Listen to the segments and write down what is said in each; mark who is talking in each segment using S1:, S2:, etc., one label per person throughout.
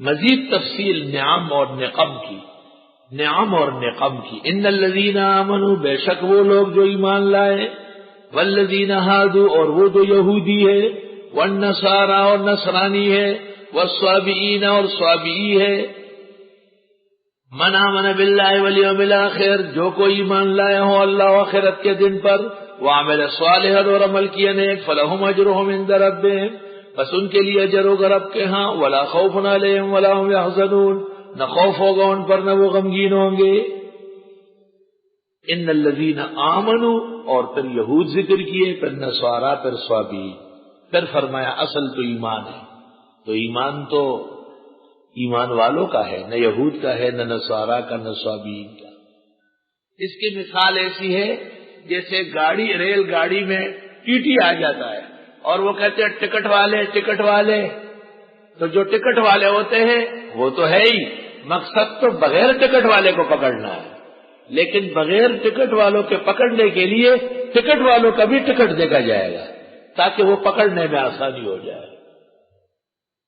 S1: مزید تفصیل نعم اور نقم کی، نعم اور نقم کی. ان الذین آمنوا، بے شک وہ لوگ جو ایمان لائے، والذین ہادوا اور وہ جو یہودی ہے، والنصارى اور نصرانی ہے، والصابئین اور صابئی ہے. من آمن باللہ والیوم الآخر، جو کوئی ایمان لایا ہو اللہ و آخرت کے دن پر، وعمل صالحا اور عمل کیا نیک، فلہم اجرہم عند ربہم، بس ان کے لیے اجر ہوگا رب کے ہاں، ولا خوف علیہم ولا هم یحزنون، نہ خوف ہوگا ان پر نہ وہ غمگین ہوں گے. ان الذین آمنوا، اور پھر یہود ذکر کیے، پھر نصارا، پھر صابئی، پھر فرمایا اصل تو ایمان ہے. تو ایمان تو ایمان والوں کا ہے، نہ یہود کا ہے، نہ نصارا کا، نہ صابئین کا. اس کی مثال ایسی ہے جیسے ریل گاڑی میں ٹی ٹی آ جاتا ہے اور وہ کہتے ہیں ٹکٹ والے ٹکٹ والے. تو جو ٹکٹ والے ہوتے ہیں وہ تو ہے ہی، مقصد تو بغیر ٹکٹ والے کو پکڑنا ہے، لیکن بغیر ٹکٹ والوں کے پکڑنے کے لیے ٹکٹ والوں کا بھی ٹکٹ دیکھا جائے گا تاکہ وہ پکڑنے میں آسانی ہو جائے.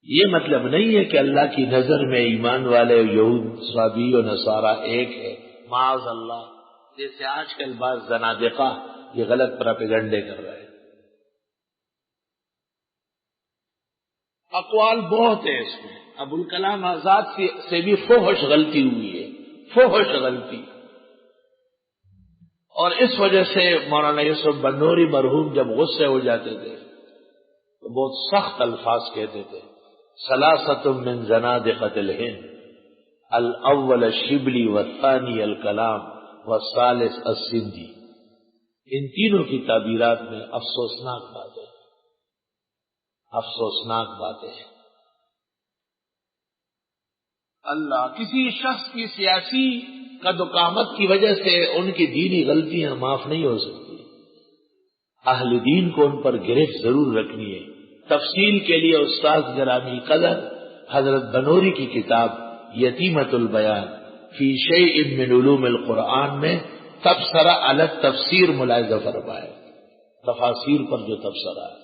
S1: یہ مطلب نہیں ہے کہ اللہ کی نظر میں ایمان والے یہود صابئی و نصارہ ایک ہے، معاذ اللہ. جیسے آج کل بعض زنادقہ یہ غلط پروپیگنڈے کر رہے ہیں. اقوال بہت ہیں اس میں. ابوالکلام آزاد سے بھی فحش غلطی ہوئی ہے، فحش غلطی. اور اس وجہ سے مولانا یوسف بنوری مرحوم جب غصے ہو جاتے تھے تو بہت سخت الفاظ کہتے تھے. ثلاثۃ من زنادقۃ الہند، الاول الشبلی والثانی الکلام والثالث السندھی. ان تینوں کی تعبیرات میں افسوسناک باتیں، افسوسناک باتیں ہیں. اللہ کسی شخص کی سیاسی قدوقامت کی وجہ سے ان کی دینی غلطیاں معاف نہیں ہو سکتی. اہل دین کو ان پر گرفت ضرور رکھنی ہے. تفصیل کے لیے استاد گرامی قدر حضرت بنوری کی کتاب یتیمۃ البیان فی شیء من علوم القرآن میں تبصرہ علی التفسیر ملاحظہ فرمائے، تفاسیر پر جو تبصرہ ہے.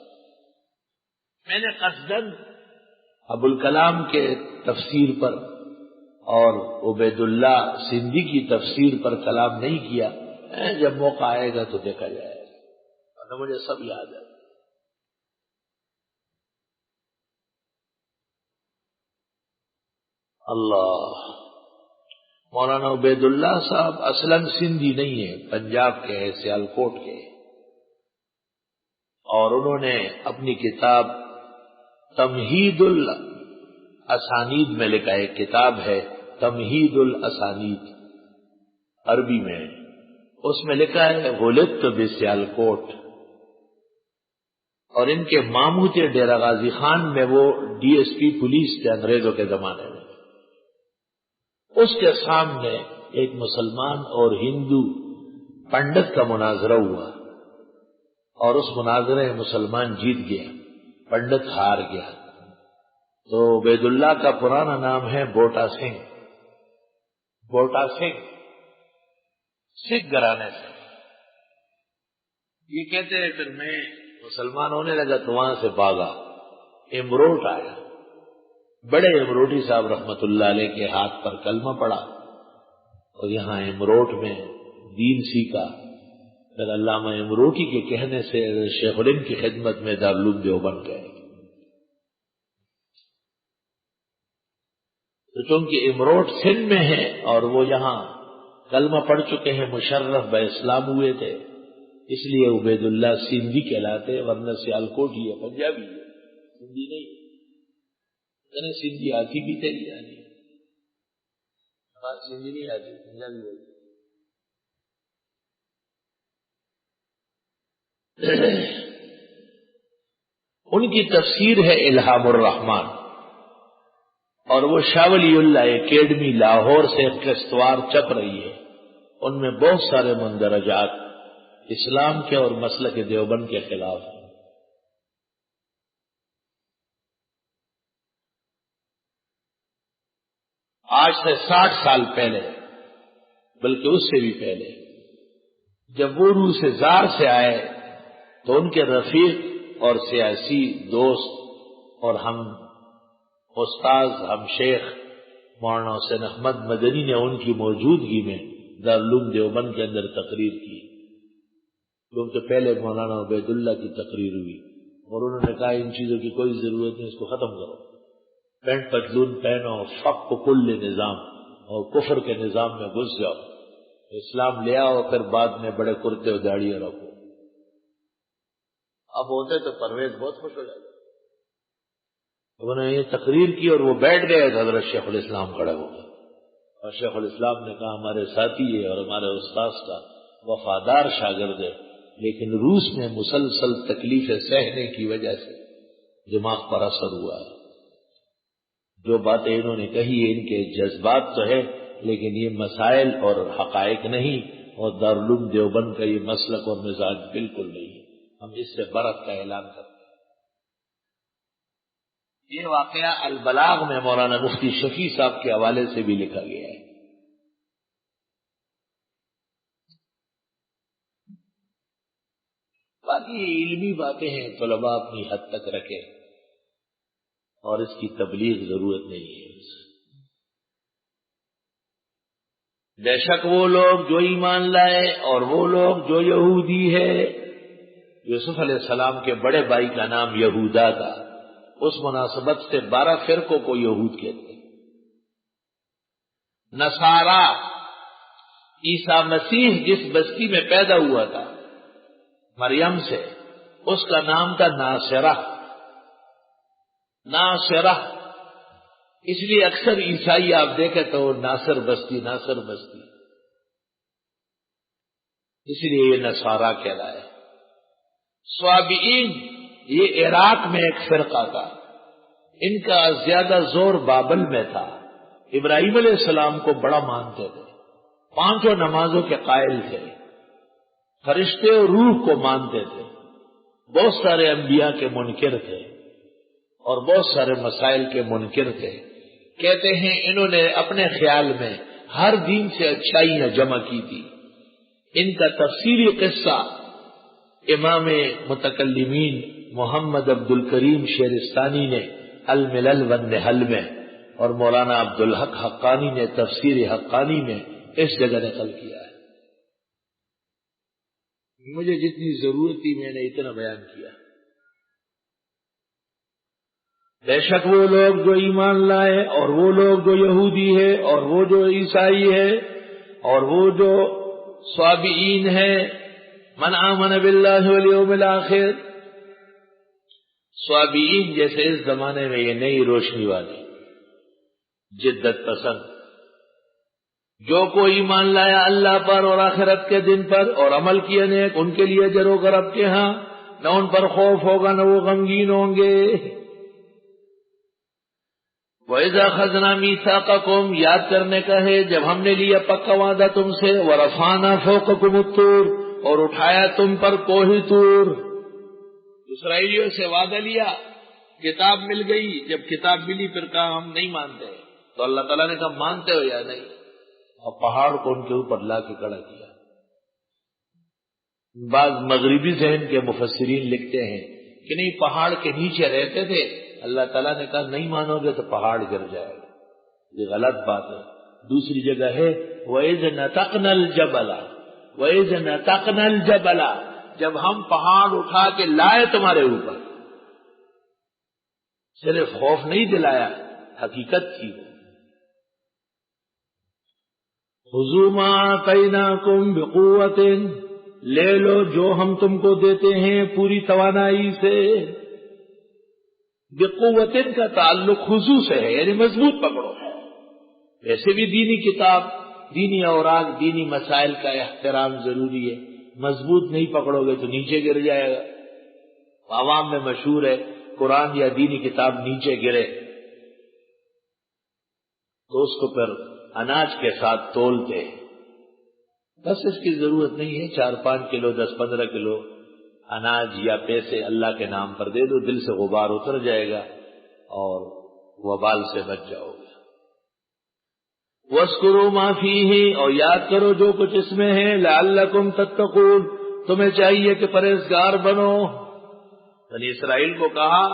S1: میں نے قصداً ابوالکلام کے تفسیر پر اور عبید اللہ سندھی کی تفسیر پر کلام نہیں کیا. جب موقع آئے گا تو دیکھا جائے گا، ورنہ مجھے سب یاد ہے. اللہ. مولانا عبید اللہ صاحب اصلاً سندھی نہیں ہے، پنجاب کے ہیں، سیالکوٹ کے، اور انہوں نے اپنی کتاب تمہید الاسانید میں لکھا ہے. کتاب ہے تمہید الاسانید عربی میں، اس میں لکھا ہے ولدت بسیالکوٹ. اور ان کے ماموں تھے ڈیرہ غازی خان میں، وہ ڈی ایس پی پولیس تھے انگریزوں کے زمانے میں. اس کے سامنے ایک مسلمان اور ہندو پنڈت کا مناظرہ ہوا اور اس مناظرے میں مسلمان جیت گیا، پنڈت ہار گیا. تو عبید اللہ کا پرانا نام ہے بوٹا سنگھ. بوٹا سنگھ سکھ گھرانے سے. یہ کہتے ہیں پھر میں مسلمان ہونے لگا تو وہاں سے بھاگا. امروٹ آیا، بڑے امروٹی صاحب رحمت اللہ علیہ کے ہاتھ پر کلمہ پڑا اور یہاں امروٹ میں دین سیکھا. پھر علامہ امروٹی کے کہنے سے شیخ الہند کی خدمت میں دارالعلوم دیوبند گئے. تو چونکہ امروٹ سندھ میں ہے اور وہ یہاں کلمہ پڑھ چکے ہیں، مشرف بہ اسلام ہوئے تھے، اس لیے عبید اللہ سندھی کہلاتے، ورنہ سیالکوٹ ہی ہے، پنجابی ہے، سندھی نہیں. سندھی آتی بھی تیری یعنی سندھی نہیں آتی، پنجابی بولتی. ان کی تفسیر ہے الہام الرحمان، اور وہ شاہ ولی اللہ اکیڈمی لاہور سے قسطوار چھپ رہی ہے. ان میں بہت سارے مندرجات اسلام کے اور مسلک دیوبند کے خلاف ہیں. آج سے 60 سال پہلے، بلکہ اس سے بھی پہلے، جب وہ روح سے زار سے آئے تو ان کے رفیق اور سیاسی دوست اور ہم استاذ ہم شیخ مولانا حسین احمد مدنی نے ان کی موجودگی میں دارالعلوم دیوبند کے اندر تقریر کی، کیونکہ پہلے مولانا عبید اللہ کی تقریر ہوئی اور انہوں نے کہا ان چیزوں کی کوئی ضرورت نہیں، اس کو ختم کرو، پینٹ پتلون پہنو، فق کل نظام اور کفر کے نظام میں گھس جاؤ، اسلام لے آؤ، پھر بعد میں بڑے کرتے اور داڑیاں رکھو۔ اب ہوتے تو پرویز بہت خوش ہو جاتا۔ انہوں نے یہ تقریر کی اور وہ بیٹھ گئے، حضرت شیخ الاسلام کھڑے ہو گئے اور شیخ الاسلام نے کہا ہمارے ساتھی ہے اور ہمارے استاذ کا وفادار شاگرد ہے، لیکن روس میں مسلسل تکلیفیں سہنے کی وجہ سے دماغ پر اثر ہوا ہے۔ جو باتیں انہوں نے کہی ان کے جذبات تو ہے لیکن یہ مسائل اور حقائق نہیں، اور دارالعلوم دیوبند کا یہ مسلک اور مزاج بالکل نہیں ہے، ہم اس سے برت کا اعلان کرتے ہیں۔ یہ واقعہ البلاغ میں مولانا مفتی شفیع صاحب کے حوالے سے بھی لکھا گیا ہے۔ باقی علمی باتیں ہیں، طلباء اپنی حد تک رکھیں اور اس کی تبلیغ ضرورت نہیں ہے۔ بے شک وہ لوگ جو ایمان لائے اور وہ لوگ جو یہودی ہے، یوسف علیہ السلام کے بڑے بھائی کا نام یہودا تھا، اس مناسبت سے 12 فرقوں کو یہود کہتے ہیں۔ نصارا، عیسیٰ مسیح جس بستی میں پیدا ہوا تھا مریم سے، اس کا نام تھا ناصرہ۔ ناصرہ اس لیے اکثر عیسائی آپ دیکھیں تو ناصر بستی ناصر بستی، اس لیے یہ نصارا کہلائے۔ صابئین یہ عراق میں ایک فرقہ تھا، ان کا زیادہ زور بابل میں تھا۔ ابراہیم علیہ السلام کو بڑا مانتے تھے، 5 نمازوں کے قائل تھے، فرشتے اور روح کو مانتے تھے، بہت سارے انبیاء کے منکر تھے اور بہت سارے مسائل کے منکر تھے۔ کہتے ہیں انہوں نے اپنے خیال میں ہر دین سے اچھائیاں جمع کی تھی۔ ان کا تفصیلی قصہ امام متکلمین محمد عبد الکریم شیرستانی نے الملل والنحل میں اور مولانا عبدالحق حقانی نے تفسیر حقانی میں اس جگہ نقل کیا ہے۔ مجھے جتنی ضرورت تھی میں نے اتنا بیان کیا۔ بے شک وہ لوگ جو ایمان لائے اور وہ لوگ جو یہودی ہے اور وہ جو عیسائی ہے اور وہ جو صابئین ہے، من آمن باللہ والیوم الآخر، صابئین جیسے اس زمانے میں یہ نئی روشنی والے جدت پسند، جو کوئی ایمان لایا اللہ پر اور آخرت کے دن پر اور عمل کیا نیک، ان کے لیے اجر ہوگا رب کے ہاں، نہ ان پر خوف ہوگا نہ وہ غمگین ہوں گے۔ وَإِذَا أَخَذْنَا مِيثَاقَكُمْ، یاد کرنے کا ہے جب ہم نے لیا پکا وعدہ تم سے، وَرَفَعْنَا فَوْقَكُمُ الطُّورَ، اور اٹھایا تم پر کوہ طور۔ اسرائیلیوں سے وعدہ لیا، کتاب مل گئی، جب کتاب ملی پھر کہا ہم نہیں مانتے، تو اللہ تعالیٰ نے کہا مانتے ہو یا نہیں، اور پہاڑ کو ان کے اوپر لا کے کھڑا کیا۔ بعض مغربی ذہن کے مفسرین لکھتے ہیں کہ نہیں، پہاڑ کے نیچے رہتے تھے، اللہ تعالیٰ نے کہا نہیں مانو گے تو پہاڑ گر جائے گا، یہ غلط بات ہے۔ دوسری جگہ ہے وَإِذْ نَتَقْنَا الْجَبَلَ، وَإِذْ نَتَقْنَا الْجَبَلَ، جب ہم پہاڑ اٹھا کے لائے تمہارے اوپر، صرف خوف نہیں دلایا، حقیقت تھی۔ خُذُوا مَا آتَيْنَاكُمْ بِقُوَّةٍ، لے لو جو ہم تم کو دیتے ہیں پوری توانائی سے۔ بقوتن کا تعلق خضوع سے ہے، یعنی مضبوط پکڑو۔ ویسے بھی دینی کتاب، دینی اوراق، دینی مسائل کا احترام ضروری ہے، مضبوط نہیں پکڑو گے تو نیچے گر جائے گا۔ عوام میں مشہور ہے قرآن یا دینی کتاب نیچے گرے تو اس کو پھر اناج کے ساتھ تولتے، بس اس کی ضرورت نہیں ہے، 4-5 کلو 10-15 کلو اناج یا پیسے اللہ کے نام پر دے دو، دل سے غبار اتر جائے گا اور وبال سے بچ جاؤ گے۔ وَاذْكُرُوا مَا فِيهِ، اور یاد کرو جو کچھ اس میں ہے، لَعَلَّكُمْ تَتَّقُونَ، تمہیں چاہیے کہ پرہیزگار بنو۔ بنی اسرائیل کو کہا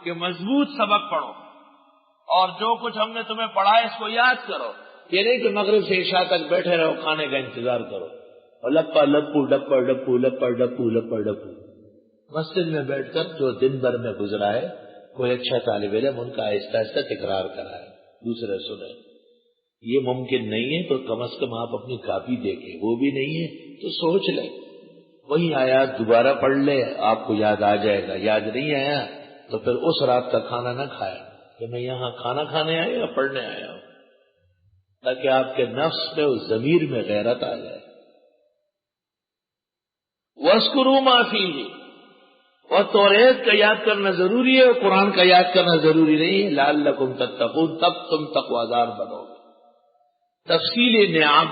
S1: کہ مضبوط سبق پڑھو، اور جو کچھ ہم نے تمہیں پڑھا ہے اس کو یاد کرو. یہ نہیں کہ مغرب سے عشاء تک بیٹھے رہو کھانے کا انتظار کرو اور لپا لپو لپا ڈپو لپا ڈپو لپا ڈپو. مسجد میں بیٹھ کر جو دن بھر میں گزرا ہے کوئی اچھا طالب علم ان کا آہستہ آہستہ تکرار کرائے, دوسرے سنیں. یہ ممکن نہیں ہے تو کم از کم آپ اپنی کاپی دیکھیں, وہ بھی نہیں ہے تو سوچ لیں, وہی آیات دوبارہ پڑھ لے, آپ کو یاد آ جائے گا. یاد نہیں آیا تو پھر اس رات کا کھانا نہ کھائے کہ میں یہاں کھانا کھانے آیا یا پڑھنے آیا ہوں, تاکہ آپ کے نفس میں اس ضمیر میں غیرت آ جائے. وَاذْكُرُوا مَا فِيهِ, اور توریت کا یاد کرنا ضروری ہے اور قرآن کا یاد کرنا ضروری نہیں ہے. لعلکم تتقون, تب تم تقویدار بنو گے. تفصیل نعم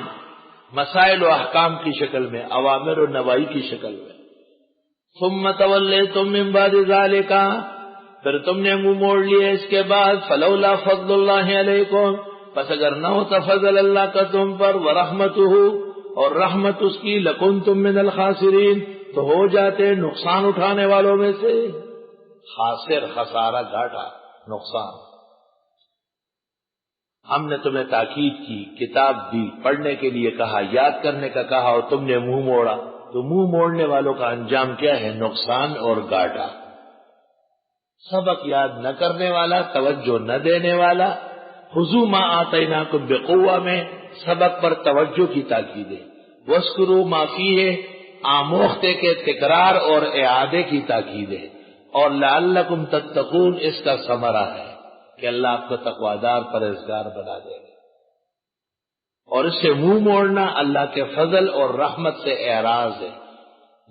S1: مسائل و احکام کی شکل میں, اوامر و نواہی کی شکل میں. ثم تولیتم من بعد ذالک, پھر تم نے منہ موڑ لیا اس کے بعد. فلولا فضل اللہ علیکم, پس اگر نہ ہوتا فضل اللہ کا تم پر, ورحمتہ, اور رحمت اس کی, لکنتم من الخاسرین, تو ہو جاتے نقصان اٹھانے والوں میں سے. خاسر, خسارہ, گھاٹا, نقصان. ہم نے تمہیں تاکید کی, کتاب دی, پڑھنے کے لیے کہا, یاد کرنے کا کہا, اور تم نے منہ موڑا, تو منہ موڑنے والوں کا انجام کیا ہے؟ نقصان اور گھاٹا. سبق یاد نہ کرنے والا, توجہ نہ دینے والا. خذوا ما آتیناکم بقوہ میں سبق پر توجہ کی تاکید ہے. واذکروا ما فیہ, آموختے کے تکرار اور اعادے کی تاکید ہے. اور لعلکم تتقون, اس کا ثمرہ ہے کہ اللہ آپ کو تقویدار پرہیزگار بنا دے گا. اور اس سے منہ موڑنا اللہ کے فضل اور رحمت سے اعراض ہے,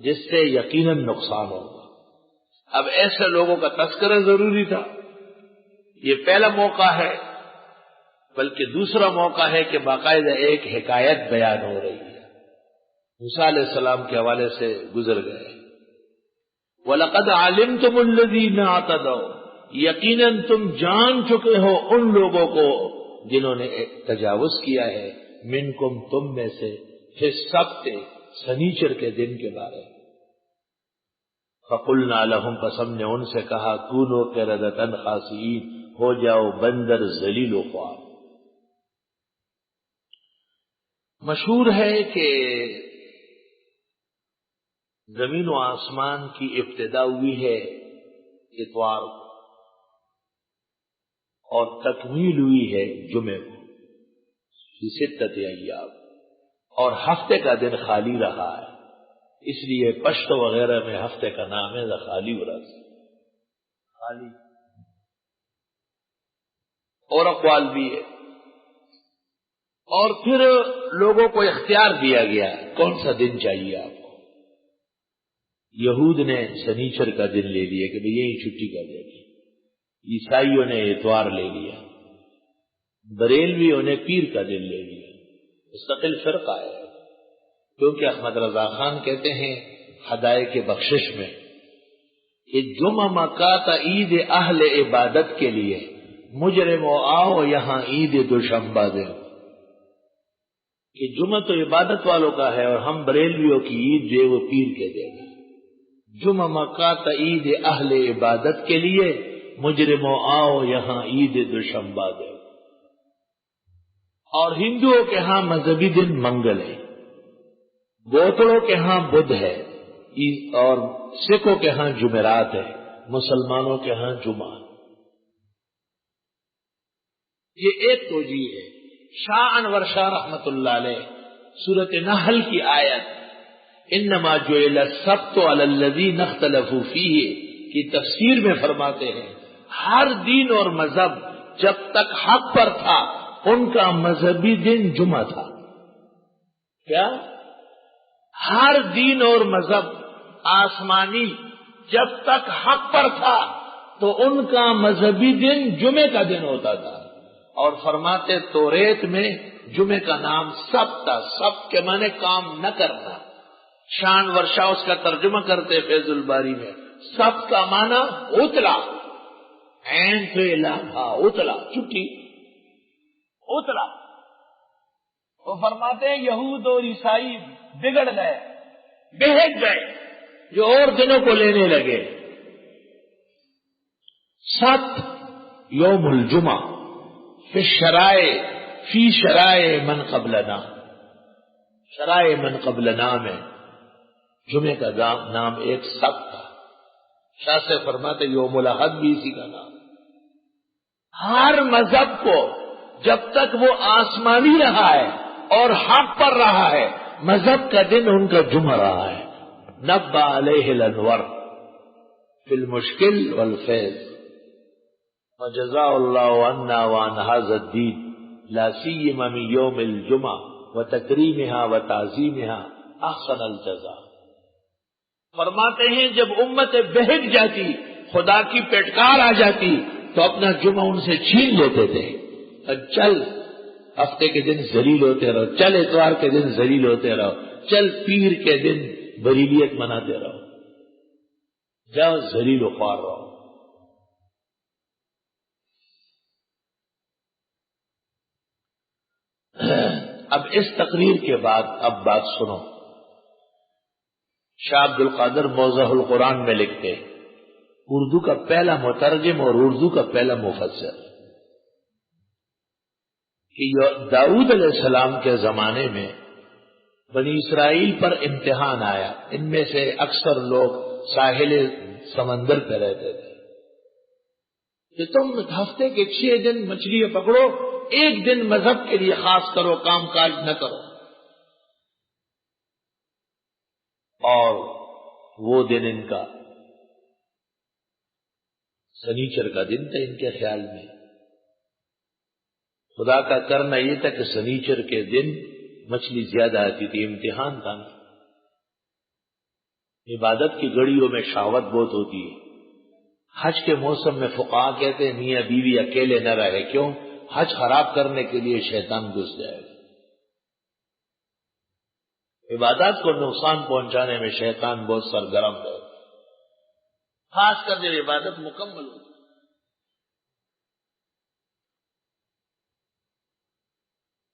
S1: جس سے یقیناً نقصان ہوگا. اب ایسے لوگوں کا تذکرہ ضروری تھا. یہ پہلا موقع ہے, بلکہ دوسرا موقع ہے کہ باقاعدہ ایک حکایت بیان ہو رہی ہے. موسیٰ علیہ السلام کے حوالے سے گزر گئے. وَلَقَدْ عَلِمْتُمُ الَّذِينَ اعْتَدَوْا, یقیناً تم جان چکے ہو ان لوگوں کو جنہوں نے تجاوز کیا ہے, منکم, تم میں سے, فی السبت, سنیچر کے دن کے بارے. فَقُلْنَا لَهُمْ, پس ہم نے ان سے کہا, کونوا قِرَدَةً خَاسِئِينَ, ہو جاؤ بندر ذلیل و خوار. مشہور ہے کہ زمین و آسمان کی ابتدا ہوئی ہے اتوار کو, اور تکمیل ہوئی ہے جمعے کو, فی ستۃ ایام, اور ہفتے کا دن خالی رہا ہے. اس لیے پشتو وغیرہ میں ہفتے کا نام ہے خالی ورځ, خالی. اور اقوال بھی ہے. اور پھر لوگوں کو اختیار دیا گیا کون سا دن چاہیے آپ کو. یہود نے سنیچر کا دن لے لیا کہ یہی چھٹی کا دن ہے. عیسائیوں نے اتوار لے لیا. بریلویوں نے پیر کا دن لے لیا. مستقل فرقہ ہے. کیونکہ احمد رضا خان کہتے ہیں ہدایت کے بخشش میں کہ جمعہ مکات عید اہل عبادت کے لیے, مجرمو آؤ یہاں عید دوشنبہ دے. کہ جمعہ تو عبادت والوں کا ہے اور ہم بریلویوں کی عید جو ہے وہ پیر کے دیں گے. جمعہ مکات عید اہل عبادت کے لیے, مجرمو آؤ یہاں عید دوشنبہ دے. اور ہندوؤں کے ہاں مذہبی دن منگل ہے, بوتڑوں کے ہاں بدھ ہے, اور سکھوں کے ہاں جمعرات ہے, مسلمانوں کے ہاں جمعہ. یہ ایک توجیہ ہے. شاہ انور شاہ رحمت اللہ علیہ سورۃ نحل کی آیت انما جعل السبت علی الذین اختلفوا فیہ کی تفسیر میں فرماتے ہیں ہر دین اور مذہب جب تک حق پر تھا ان کا مذہبی دن جمعہ تھا. کیا؟ ہر دین اور مذہب آسمانی جب تک حق پر تھا تو ان کا مذہبی دن جمعے کا دن ہوتا تھا. اور فرماتے توریت میں جمعے کا نام سبت تھا. سبت کے معنی کام نہ کرنا. شان ورشا اس کا ترجمہ کرتے فیض الباری میں. سبت کا معنی اتلا, عین سے لامھا, اتلا, چھٹی, اتلا. وہ فرماتے ہیں یہود اور عیسائی بگڑ گئے, بہک گئے, جو اور دنوں کو لینے لگے. سبت یوم الجمعہ فی شرائع من قبلنا، شرائع من قبلنا میں جمعے کا نام ایک سبت تھا. شاہ سے فرماتے یوم الاحد بھی اسی کا نام. ہر مذہب کو جب تک وہ آسمانی رہا ہے اور حق پر رہا ہے، مذہب کا دن ان کا جمعہ رہا ہے. نبا علیہ الانور فی المشکل والفیض وجزاء اللہ عنا وعن هذا الدین لا سیما من یوم الجمعہ وتکریمها وتعظیمها احسن الجزاء. فرماتے ہیں جب امت بہک جاتی، خدا کی پیٹکار آ جاتی، تو اپنا جمعہ ان سے چھین لیتے تھے. چل ہفتے کے دن ذلیل ہوتے رہو، چل اتوار کے دن ذلیل ہوتے رہو، چل پیر کے دن بریلیت مناتے رہو، جاؤ ذلیل و خوار رہو. اب اس تقریر کے بعد اب بات سنو. شاہ عبد القادر موضح القرآن میں لکھتے اردو کا پہلا مترجم اور اردو کا پہلا مفسر کہ داؤد علیہ السلام کے زمانے میں بنی اسرائیل پر امتحان آیا. ان میں سے اکثر لوگ ساحل سمندر پہ رہتے تھے کہ تم ہفتے کے 6 دن مچھلیاں پکڑو، ایک دن مذہب کے لیے خاص کرو، کام کاج نہ کرو. اور وہ دن ان کا سنیچر کا دن تھا. ان کے خیال میں خدا کا کرنا یہ تھا کہ سنیچر کے دن مچھلی زیادہ آتی تھی. امتحان تھا نا. عبادت کی گھڑیوں میں شہوت بہت ہوتی ہے. حج کے موسم میں فقہا کہتے ہیں میاں بیوی اکیلے نہ رہے. کیوں؟ حج خراب کرنے کے لیے شیطان گھس جائے گا. عبادات کو نقصان پہنچانے میں شیطان بہت سرگرم ہے، خاص کر جب عبادت مکمل ہوتی.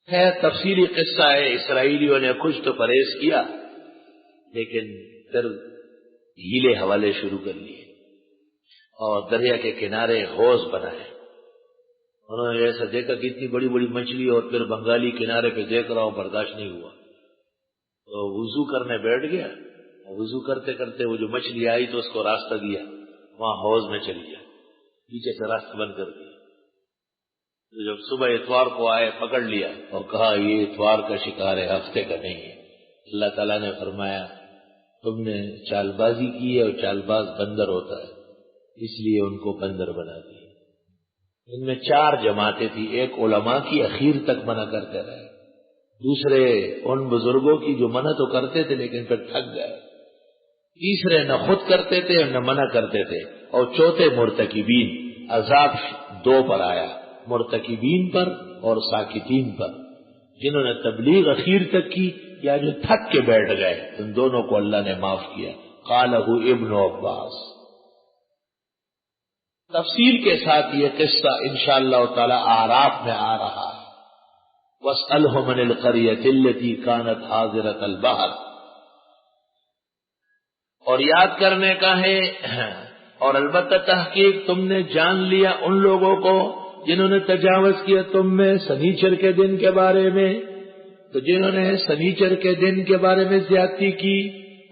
S1: خیر تفصیلی قصہ ہے. اسرائیلیوں نے کچھ تو پرہیز کیا، لیکن پھر ہیلے حوالے شروع کر لیے اور دریا کے کنارے حوض بنائے. انہوں نے ایسا دیکھا کہ اتنی بڑی بڑی مچھلی اور پھر بنگالی کنارے پہ دیکھ رہا ہوں، برداشت نہیں ہوا تو وضو کرنے بیٹھ گیا. وضو کرتے کرتے وہ جو مچھلی آئی تو اس کو راستہ دیا، وہاں حوض میں چلی گیا، پیچھے سے راستہ بند کر دیا. تو جب صبح اتوار کو آئے پکڑ لیا اور کہا یہ اتوار کا شکار ہے، ہفتے کا نہیں ہے. اللہ تعالیٰ نے فرمایا تم نے چال بازی کی ہے اور چال باز بندر ہوتا ہے، اس لیے ان کو بندر بنا دیا. ان میں 4 جماعتیں تھیں. ایک علماء کی اخیر تک منع کرتے رہے، دوسرے ان بزرگوں کی جو منع تو کرتے تھے لیکن پھر تھک گئے، تیسرے نہ خود کرتے تھے اور نہ منع کرتے تھے، اور چوتھے مرتکبین. عذاب 2 پر آیا، مرتکبین پر اور ساکتین پر. جنہوں نے تبلیغ اخیر تک کی یا جو تھک کے بیٹھ گئے، ان دونوں کو اللہ نے معاف کیا. قالہ ابن عباس. تفصیل کے ساتھ یہ قصہ انشاءاللہ تعالی اعراف میں آ رہا ہے. وَاسْأَلْهُمْ عَنِ الْقَرْيَةِ الَّتِي كَانَتْ حَاضِرَةَ الْبَحْرِ. اور یاد کرنے کا ہے، اور البتہ تحقیق تم نے جان لیا ان لوگوں کو جنہوں نے تجاوز کیا تم میں سنیچر کے دن کے بارے میں. تو جنہوں نے سنیچر کے دن کے بارے میں زیادتی کی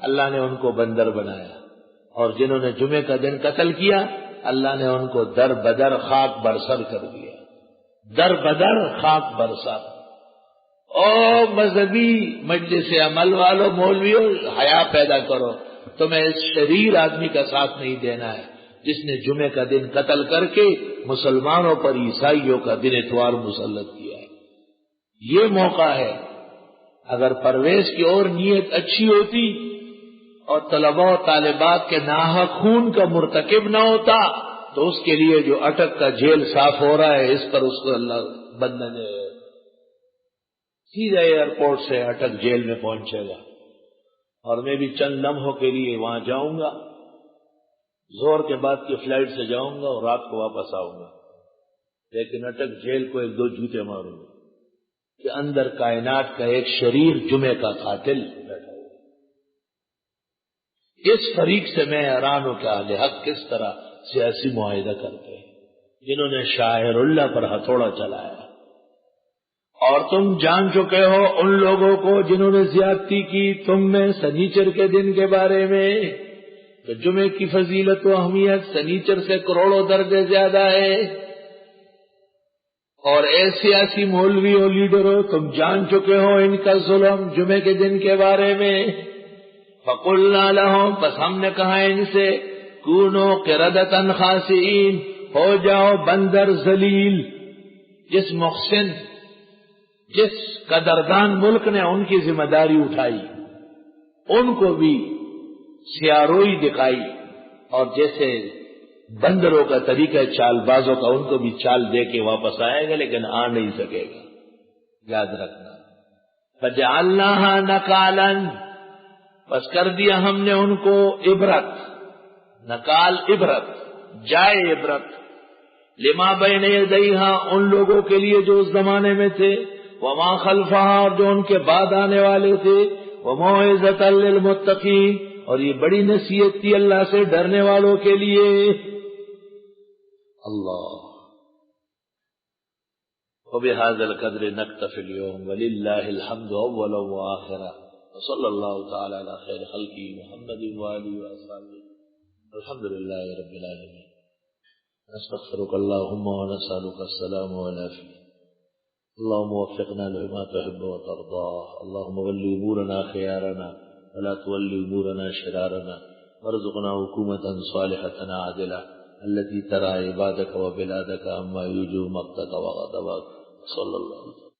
S1: اللہ نے ان کو بندر بنایا، اور جنہوں نے جمعے کا دن قتل کیا اللہ نے ان کو در بدر خاک برسر کر دیا. در بدر خاک برسر. او مذہبی مجلس عمل والو مولویوں، حیا پیدا کرو. تمہیں اس شریر آدمی کا ساتھ نہیں دینا ہے جس نے جمعے کا دن قتل کر کے مسلمانوں پر عیسائیوں کا دن اتوار مسلط کیا ہے. یہ موقع ہے. اگر پرویز کی اور نیت اچھی ہوتی اور طلباء و طالبات کے ناحق خون کا مرتکب نہ ہوتا تو اس کے لیے جو اٹک کا جیل صاف ہو رہا ہے اس پر اس کو اللہ بندہ نے سیدھا ایئرپورٹ سے اٹک جیل میں پہنچے گا. اور میں بھی چند لمحوں کے لیے وہاں جاؤں گا، زور کے بعد کی فلائٹ سے جاؤں گا اور رات کو واپس آؤں گا، لیکن اٹک جیل کو 1-2 جوتے ماروں گا کہ اندر کائنات کا ایک شریر جمعے کا قاتل بیٹھا ہوا. اس فریق سے میں حیران ہوں کہ اہل حق کس طرح سیاسی معاہدہ کرتے ہیں. جنہوں نے شاعر اللہ پر ہتھوڑا چلایا، اور تم جان چکے ہو ان لوگوں کو جنہوں نے زیادتی کی تم میں سنیچر کے دن کے بارے میں، تو جمعے کی فضیلت و اہمیت سنیچر سے کروڑوں درجے زیادہ ہے۔ اور اے سیاسی مولوی اور لیڈروں، تم جان چکے ہو ان کا ظلم جمعے کے دن کے بارے میں۔ فَقُلْنَا لَهُمْ، بس ہم نے کہا ان سے، كُونُوا قِرَدَةً خَاسِئِينَ، ہو جاؤ بندر ذلیل۔ جس محسن، جس قدردان ملک نے ان کی ذمہ داری اٹھائی، ان کو بھی سیاروئی دکھائی، اور جیسے بندروں کا طریقہ چال بازوں کا، ان کو بھی چال دے کے واپس آئے گا لیکن آ نہیں سکے گا، یاد رکھنا۔ فَجَعَلْنَاهَا نَكَالًا، بس کر دیا ہم نے ان کو عبرت، نکال عبرت، جائے عبرت، لما بین یدیہا، ان لوگوں کے لیے جو اس زمانے میں تھے، وما خلفہا، اور جو ان کے بعد آنے والے تھے، وموعظۃ للمتقین، اور یہ بڑی نصیحت تھی اللہ سے ڈرنے والوں کے لیے۔ اللہ، وبهذا القدر نكتفي اليوم، ولله الحمد اولا واخرا، وصلى الله تعالى على خير خلقه محمد وآله وأصحابه، الحمد لله رب العالمين، نستغفرك اللهم ونسألك السلام والعافية، اللهم وفقنا لما تحب وترضاه، اللهم ول أمورنا خيارنا ولا تول أمورنا شرارنا، وارزقنا حكومة صالحة عادلة التي ترى عبادك وبلادك عما يوجب مقتك وغضبك، صلى الله عليه وسلم۔